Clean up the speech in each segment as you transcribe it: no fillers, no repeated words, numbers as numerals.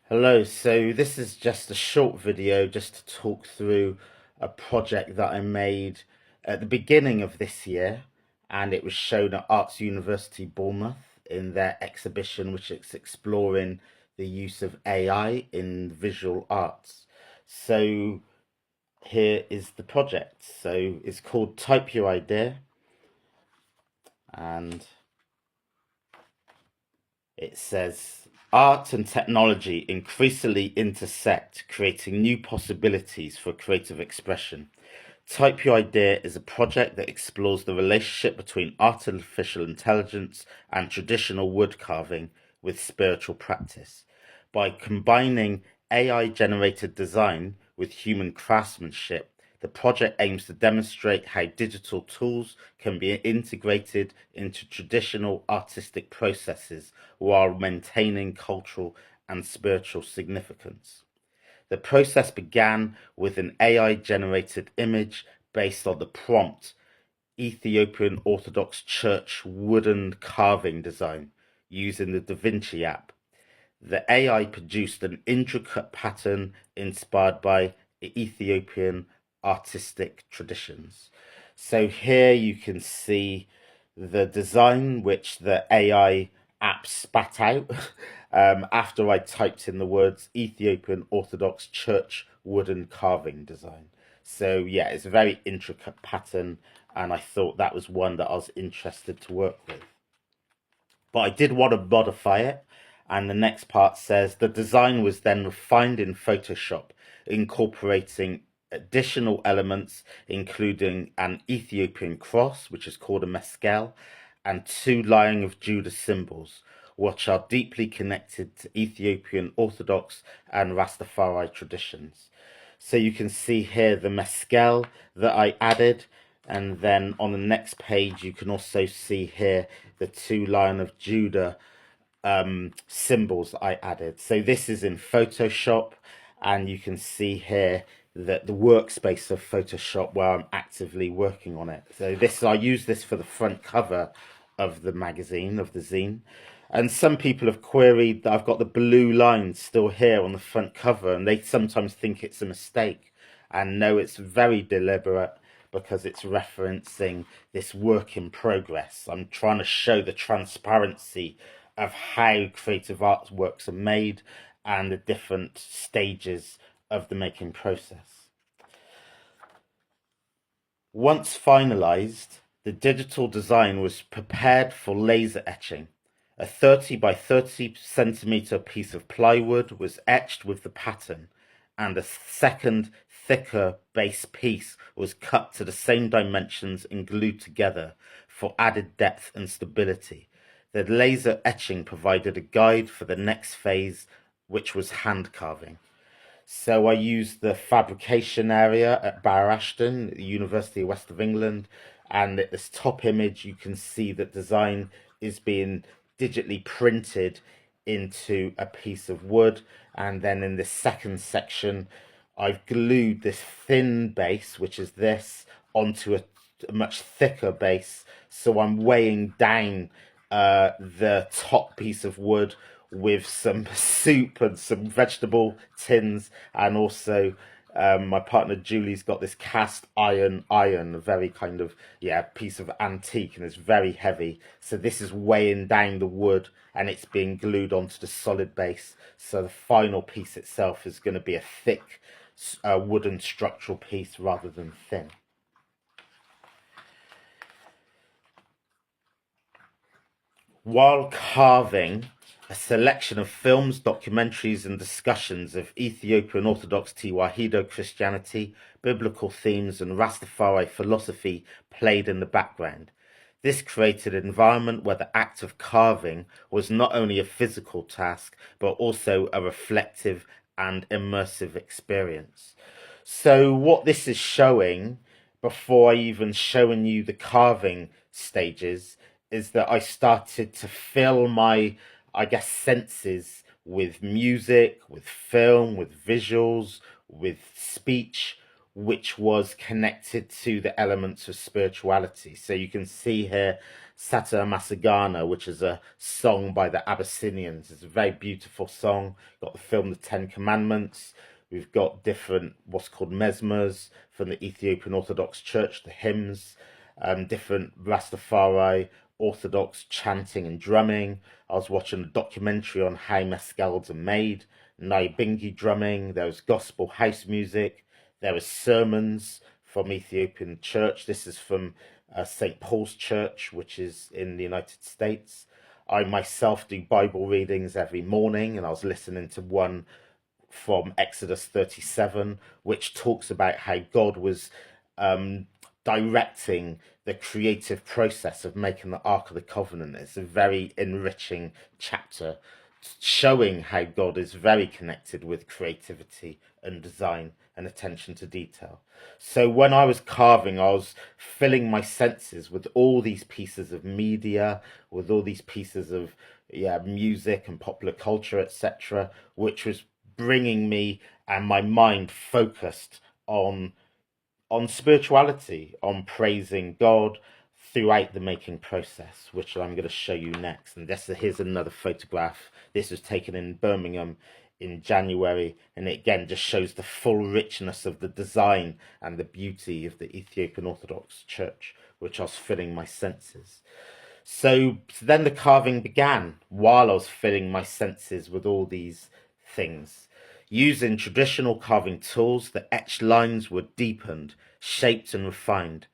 Hello, so this is just a short video just to talk through a project that I made at the beginning of this year, and it was shown at Arts University Bournemouth in their exhibition, which is exploring the use of AI in visual arts. So here is the project. So it's called Type Your Idea, and it says, art and technology increasingly intersect, creating new possibilities for creative expression. Type Your Idea is a project that explores the relationship between artificial intelligence and traditional wood carving with spiritual practice. By combining AI-generated design with human craftsmanship, the project aims to demonstrate how digital tools can be integrated into traditional artistic processes while maintaining cultural and spiritual significance. The process began with an AI-generated image based on the prompt Ethiopian Orthodox Church wooden carving design using the DaVinci app. The AI produced an intricate pattern inspired by Ethiopian artistic traditions. So here you can see the design which the AI app spat out after I typed in the words Ethiopian Orthodox Church wooden carving design. So yeah, it's a very intricate pattern, and I thought that was one that I was interested to work with. But I did want to modify it, and the next part says the design was then refined in Photoshop, incorporating additional elements, including an Ethiopian cross, which is called a meskel, and two Lion of Judah symbols, which are deeply connected to Ethiopian Orthodox and Rastafari traditions. So you can see here the meskel that I added, and then on the next page you can also see here the two Lion of Judah symbols I added. So this is in Photoshop, and you can see here that the workspace of Photoshop where I'm actively working on it. So this, I use this for the front cover of the magazine, of the zine. And some people have queried that I've got the blue lines still here on the front cover, and they sometimes think it's a mistake. And no, it's very deliberate because it's referencing this work in progress. I'm trying to show the transparency of how creative artworks are made and the different stages of the making process. Once finalized, the digital design was prepared for laser etching. A 30 by 30 centimeter piece of plywood was etched with the pattern, and a second, thicker base piece was cut to the same dimensions and glued together for added depth and stability. The laser etching provided a guide for the next phase, which was hand carving. So I used the fabrication area at Barrow Ashton, the University of West of England, and at this top image you can see that design is being digitally printed into a piece of wood, and then in this second section I've glued this thin base, which is this, onto a much thicker base, so I'm weighing down the top piece of wood with some soup and some vegetable tins, and also my partner Julie's got this cast iron, a very kind of, yeah, piece of antique, and it's very heavy. So this is weighing down the wood, and it's being glued onto the solid base. So the final piece itself is going to be a thick wooden structural piece rather than thin. While carving, a selection of films, documentaries, and discussions of Ethiopian Orthodox Tewahedo Christianity, biblical themes, and Rastafari philosophy played in the background. This created an environment where the act of carving was not only a physical task, but also a reflective and immersive experience. So what this is showing, before I even showing you the carving stages, is that I started to fill my, I guess, senses with music, with film, with visuals, with speech, which was connected to the elements of spirituality. So you can see here Sata Masagana, which is a song by the Abyssinians. It's a very beautiful song. Got the film The Ten Commandments. We've got different what's called mesmers from the Ethiopian Orthodox Church, the hymns, different Rastafari Orthodox chanting and drumming. I was watching a documentary on how mescals are made, Naibingi drumming. There was gospel house music. There was sermons from Ethiopian Church. This is from St. Paul's Church, which is in the United States. I myself do Bible readings every morning, and I was listening to one from Exodus 37, which talks about how God was directing the creative process of making the Ark of the Covenant. It's a very enriching chapter showing how God is very connected with creativity and design and attention to detail. So when I was carving, I was filling my senses with all these pieces of media, with all these pieces of music and popular culture, etc., which was bringing me and my mind focused on spirituality, on praising God throughout the making process, which I'm going to show you next. And here's another photograph. This was taken in Birmingham in January, and it again just shows the full richness of the design and the beauty of the Ethiopian Orthodox Church, which I was filling my senses. So then the carving began while I was filling my senses with all these things. Using traditional carving tools, the etched lines were deepened, shaped and refined.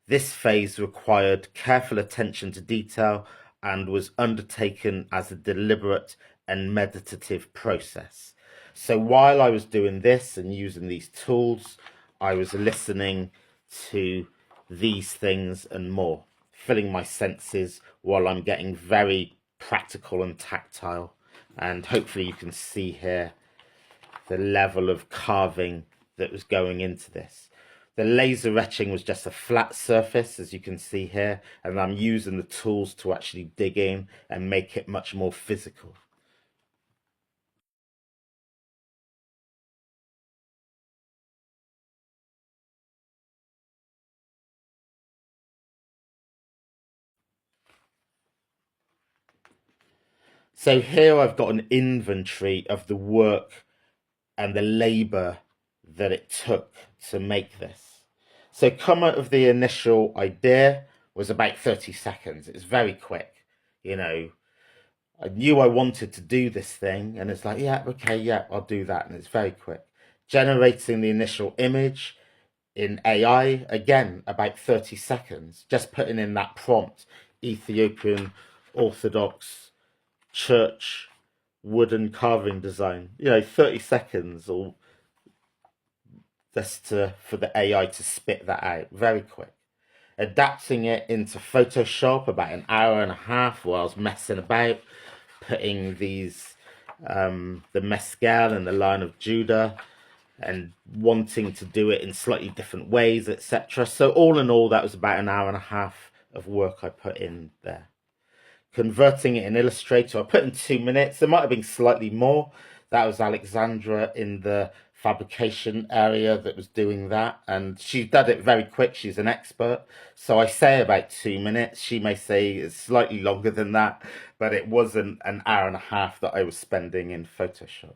This phase required careful attention to detail and was undertaken as a deliberate and meditative process. So while I was doing this and using these tools, I was listening to these things and more, filling my senses while I'm getting very practical and tactile. And hopefully you can see here the level of carving that was going into this. The laser etching was just a flat surface, as you can see here, and I'm using the tools to actually dig in and make it much more physical. So here I've got an inventory of the work and the labor that it took to make this. So come out of the initial idea was about 30 seconds. It's very quick. You know, I knew I wanted to do this thing, and it's like, yeah, okay, yeah, I'll do that. And it's very quick. Generating the initial image in AI, again, about 30 seconds. Just putting in that prompt, Ethiopian Orthodox Church wooden carving design. 30 seconds or just for the AI to spit that out. Very quick. Adapting it into Photoshop about an hour and a half while I was messing about, putting these the mescal and the Lion of Judah and wanting to do it in slightly different ways, etc. So all in all, that was about an hour and a half of work I put in there. Converting it in Illustrator, I put in 2 minutes. There might have been slightly more. That was Alexandra in the fabrication area that was doing that, and she did it very quick. She's an expert, so I say about 2 minutes. She may say it's slightly longer than that, but it wasn't an hour and a half that I was spending in Photoshop.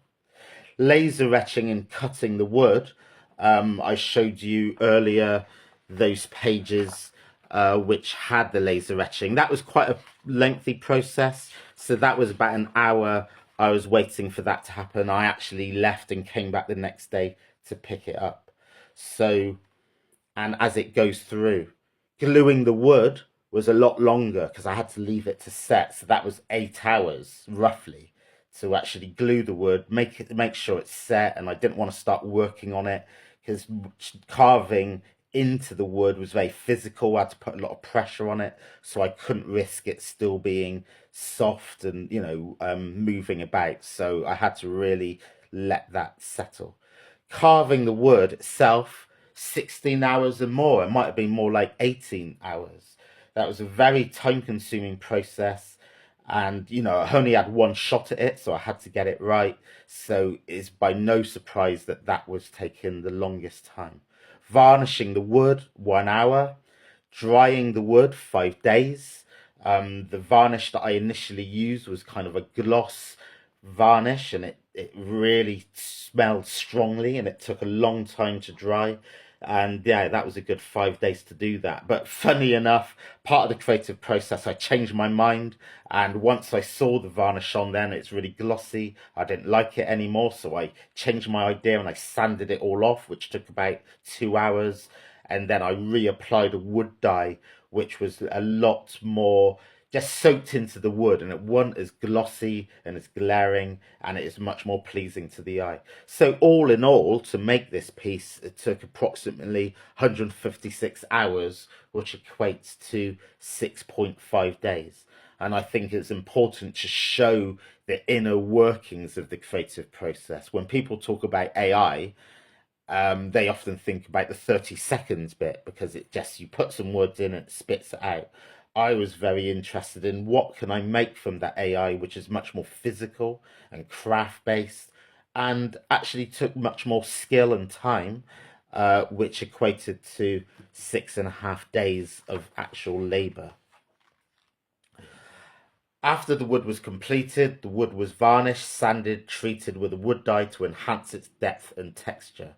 Laser etching and cutting the wood. I showed you earlier those pages which had the laser etching. That was quite a lengthy process, so that was about an hour. I was waiting for that to happen. I actually left and came back the next day to pick it up. So, and as it goes through, gluing the wood was a lot longer because I had to leave it to set. So that was 8 hours roughly to actually glue the wood, make sure it's set, and I didn't want to start working on it because carving into the wood was very physical. I had to put a lot of pressure on it, so I couldn't risk it still being soft and moving about. So I had to really let that settle. Carving the wood itself, 16 hours and more. It might have been more like 18 hours. That was a very time consuming process. And, I only had one shot at it, so I had to get it right. So it's by no surprise that that was taking the longest time. Varnishing the wood, 1 hour. Drying the wood, 5 days. The varnish that I initially used was kind of a gloss varnish, and it really smelled strongly, and it took a long time to dry. And yeah, that was a good 5 days to do that. But funny enough, part of the creative process, I changed my mind. And once I saw the varnish on, then it's really glossy. I didn't like it anymore. So I changed my idea and I sanded it all off, which took about 2 hours. And then I reapplied a wood dye, which was a lot more just soaked into the wood, and it wasn't as glossy and as glaring, and it is much more pleasing to the eye. So all in all, to make this piece, it took approximately 156 hours, which equates to 6.5 days. And I think it's important to show the inner workings of the creative process. When people talk about AI, they often think about the 30 seconds bit, because it just, you put some words in and it spits it out. I was very interested in what can I make from that AI, which is much more physical and craft based, and actually took much more skill and time, which equated to 6.5 days of actual labor. After the wood was completed, the wood was varnished, sanded, treated with a wood dye to enhance its depth and texture.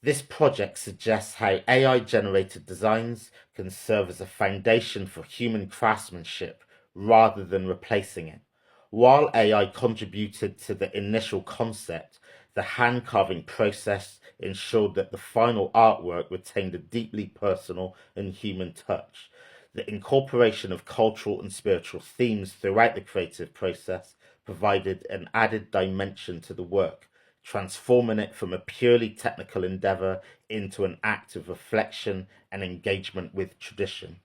This project suggests how AI-generated designs can serve as a foundation for human craftsmanship rather than replacing it. While AI contributed to the initial concept, the hand carving process ensured that the final artwork retained a deeply personal and human touch. The incorporation of cultural and spiritual themes throughout the creative process provided an added dimension to the work, transforming it from a purely technical endeavor into an act of reflection and engagement with tradition.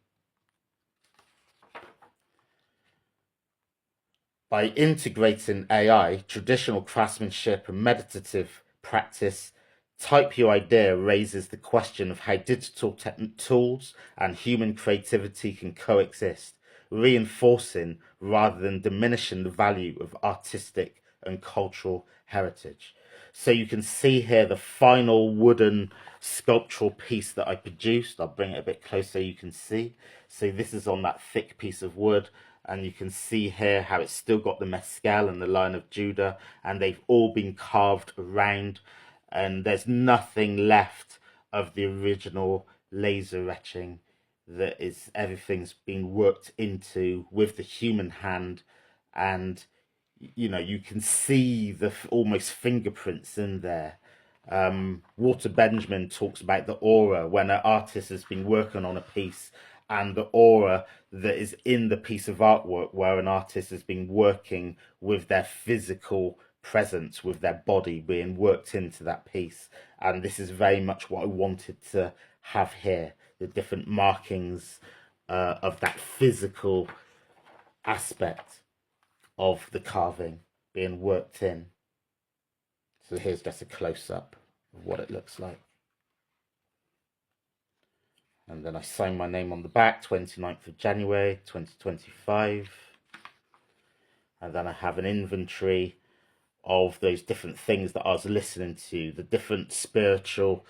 By integrating AI, traditional craftsmanship, and meditative practice, Type Your Idea raises the question of how digital tools and human creativity can coexist, reinforcing rather than diminishing the value of artistic and cultural heritage. So you can see here the final wooden sculptural piece that I produced. I'll bring it a bit closer so you can see. So this is on that thick piece of wood, and you can see here how it's still got the mescal and the Lion of Judah, and they've all been carved around, and there's nothing left of the original laser etching. That is, everything's been worked into with the human hand, and you can see the almost fingerprints in there. Walter Benjamin talks about the aura when an artist has been working on a piece, and the aura that is in the piece of artwork where an artist has been working with their physical presence, with their body being worked into that piece. And this is very much what I wanted to have here, the different markings of that physical aspect of the carving being worked in. So here's just a close-up of what it looks like. And then I sign my name on the back, 29th of January 2025. And then I have an inventory of those different things that I was listening to, the different spiritual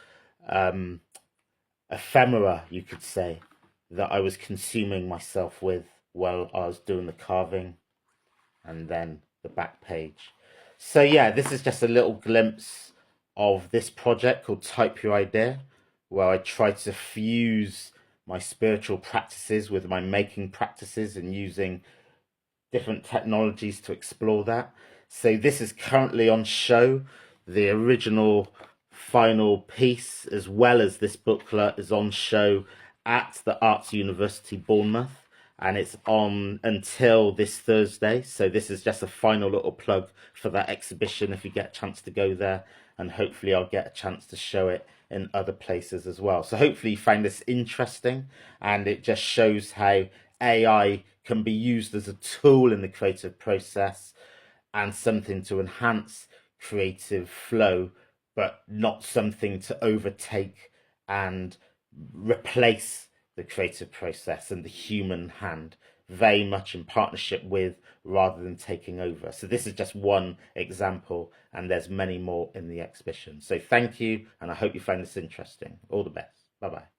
ephemera, you could say, that I was consuming myself with while I was doing the carving. And then the back page. So yeah, this is just a little glimpse of this project called Type Your Idea, where I try to fuse my spiritual practices with my making practices and using different technologies to explore that. So this is currently on show. The original final piece, as well as this booklet, is on show at the Arts University Bournemouth, and it's on until this Thursday. So this is just a final little plug for that exhibition if you get a chance to go there, and hopefully I'll get a chance to show it in other places as well. So hopefully you find this interesting, and it just shows how AI can be used as a tool in the creative process and something to enhance creative flow, but not something to overtake and replace the creative process and the human hand, very much in partnership with rather than taking over. So this is just one example, and there's many more in the exhibition. So thank you, and I hope you find this interesting. All the best. Bye bye.